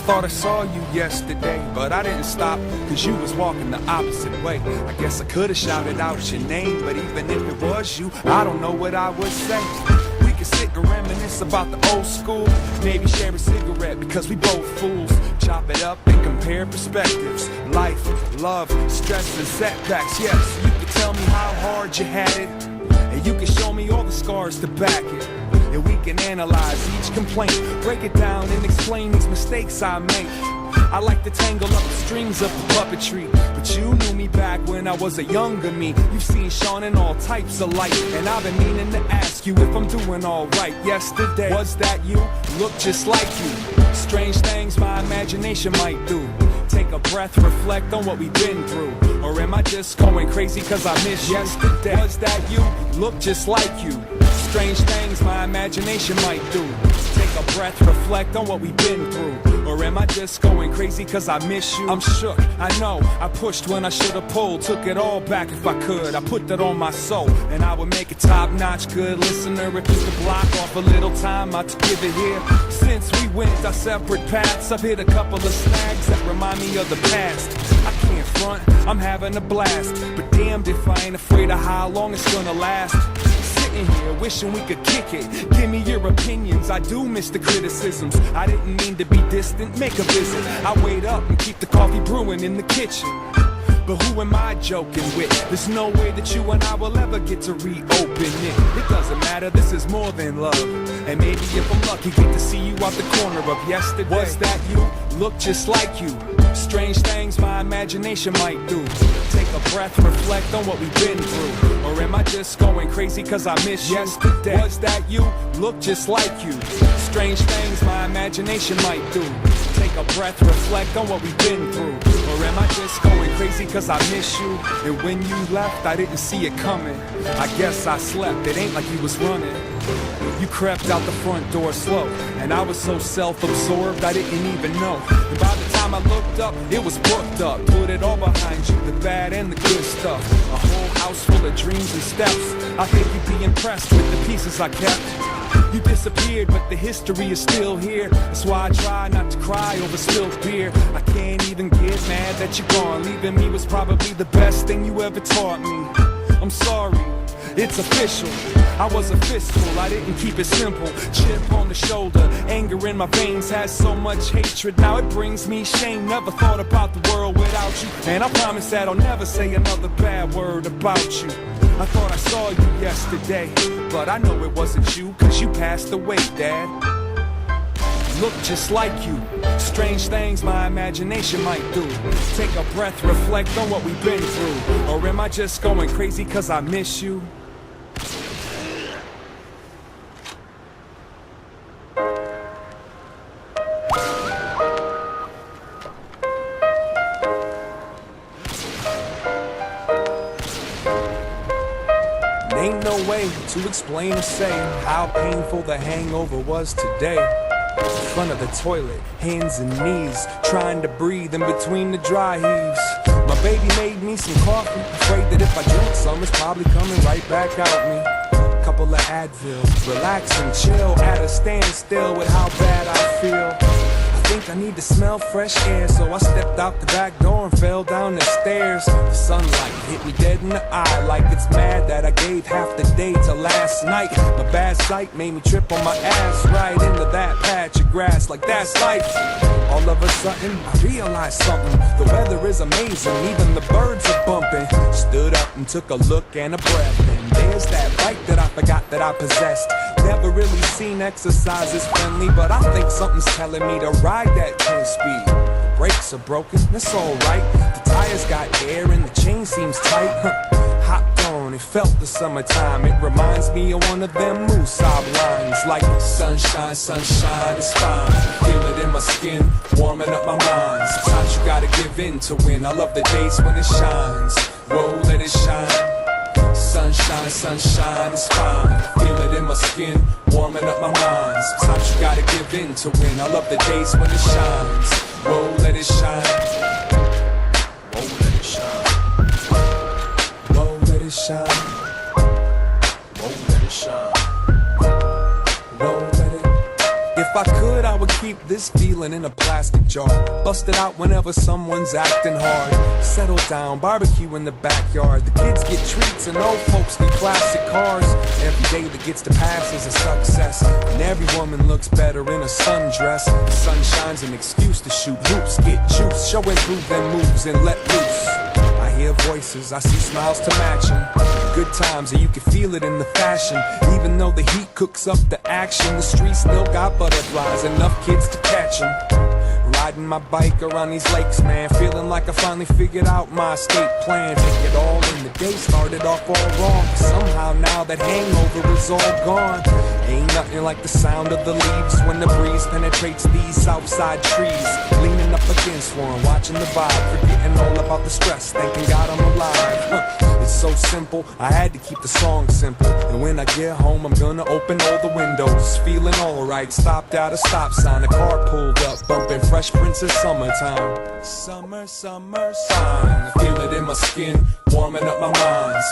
thought I saw you yesterday, but I didn't stop, cause you was walking the opposite way. I guess I could've shouted out your name, but even if it was you, I don't know what I would say. We could sit and reminisce about the old school, maybe share a cigarette because we both fools. Chop it up and compare perspectives. Life, love, stress and setbacks. Yes, you could tell me how hard you had it, and you can show me all the scars to back it. And we can analyze each complaint, break it down and explain these mistakes I make. I like to tangle up the strings of puppetry, but you knew me back when I was a younger me. You've seen Sean in all types of light, and I've been meaning to ask you if I'm doing alright. Yesterday, was that you? Look just like you. Strange things my imagination might do. Take a breath, reflect on what we've been through. Or am I just going crazy cause I miss you? Yesterday, was that you? Look just like you. Strange things my imagination might do. Take a breath, reflect on what we've been through. Or am I just going crazy cause I miss you? I'm shook, I know, I pushed when I should've pulled. Took it all back if I could, I put that on my soul. And I would make a top-notch good listener if you could block off a little time out to give it here. Since we went our separate paths, I've hit a couple of snags that remind me of the past. I can't front, I'm having a blast, but damned if I ain't afraid of how long it's gonna last. Here wishing we could kick it. Give me your opinions, I do miss the criticisms. I didn't mean to be distant, make a visit. I wait up and keep the coffee brewing in the kitchen. But who am I joking with? There's no way that you and I will ever get to reopen it. It doesn't matter, this is more than love. And maybe if I'm lucky, get to see you out the corner of yesterday. Was that you? Look just like you. Strange things my imagination might do. Take a breath, reflect on what we've been through. Or am I just going crazy cause I miss you? Yesterday, was that you? Look just like you. Strange things my imagination might do. Take a breath, reflect on what we've been through. Or am I just going crazy cause I miss you? And when you left, I didn't see it coming. I guess I slept, it ain't like you was running. You crept out the front door slow, and I was so self-absorbed I didn't even know. And by the time I looked up, it was booked up. Put it all behind you, the bad and the good stuff. A whole house full of dreams and steps. I think you'd be impressed with the pieces I kept. You disappeared, but the history is still here. That's why I try not to cry over spilled beer. I can't even get mad that you're gone. Leaving me was probably the best thing you ever taught me. I'm sorry, it's official. I was a fistful, I didn't keep it simple. Chip on the shoulder, anger in my veins has so much hatred. Now it brings me shame, never thought about the world without you. And I promise that I'll never say another bad word about you. I thought I saw you yesterday, but I know it wasn't you, cause you passed away, Dad. Look just like you. Strange things my imagination might do. Take a breath, reflect on what we've been through. Or am I just going crazy cause I miss you? Ain't no way to explain or say how painful the hangover was today. In front of the toilet, hands and knees, trying to breathe in between the dry heaves. My baby made me some coffee, afraid that if I drink some, it's probably coming right back out me. Couple of Advils, relax and chill at a standstill with how bad I feel. I think I need to smell fresh air, so I stepped out the back door and fell down the stairs. The sunlight hit me dead in the eye, like it's mad that I gave half the day to last night. My bad sight made me trip on my ass right into that patch of grass, like that's life. All of a sudden, I realized something. The weather is amazing, even the birds are bumping. Stood up and took a look and a breath, and there's that bike that I forgot that I possessed. Never really seen exercise as friendly, but I think something's telling me to ride that 10-speed. Brakes are broken, that's alright. The tires got air and the chain seems tight. Hopped on, it felt the summertime. It reminds me of one of them Moose-Sob lines, like sunshine, sunshine, it's fine. Feel it in my skin, warming up my mind. Sometimes you gotta give in to win. I love the days when it shines. Whoa, let it shine. Sunshine, sunshine, it's fine. Feel it in my skin, warming up my mind. Sometimes you gotta give in to win. I love the days when it shines. Whoa, let it shine. Whoa, let it shine. Whoa, let it shine. Whoa, let it shine. Whoa, let it. If I could, I would keep this feeling in a plastic jar. Bust it out whenever someone's acting hard. Settle down, barbecue in the backyard. The kids get treats and old folks get classic cars. Every day that gets to pass is a success, and every woman looks better in a sundress. The sun shines an excuse to shoot hoops, get juice, show and prove them moves and let loose. I hear voices, I see smiles to match them. Good times, and you can feel it in the fashion. Even though the heat cooks up the action, the streets still got butterflies, enough kids to catch them. Riding my bike around these lakes, man, feeling like I finally figured out my escape plan. Take it all in, the day started off all wrong. Somehow now that hangover is all gone. Ain't nothing like the sound of the leaves when the breeze penetrates these southside trees. Leaning up against one, watching the vibe, forgetting all about the stress, thanking God I'm alive. It's so simple, I had to keep the song simple. And when I get home, I'm gonna open all the windows. Feeling alright, stopped at a stop sign. A car pulled up, bumping Fresh Prince of Summertime. Summer, summer, sign. I feel it in my skin, warming up my mind.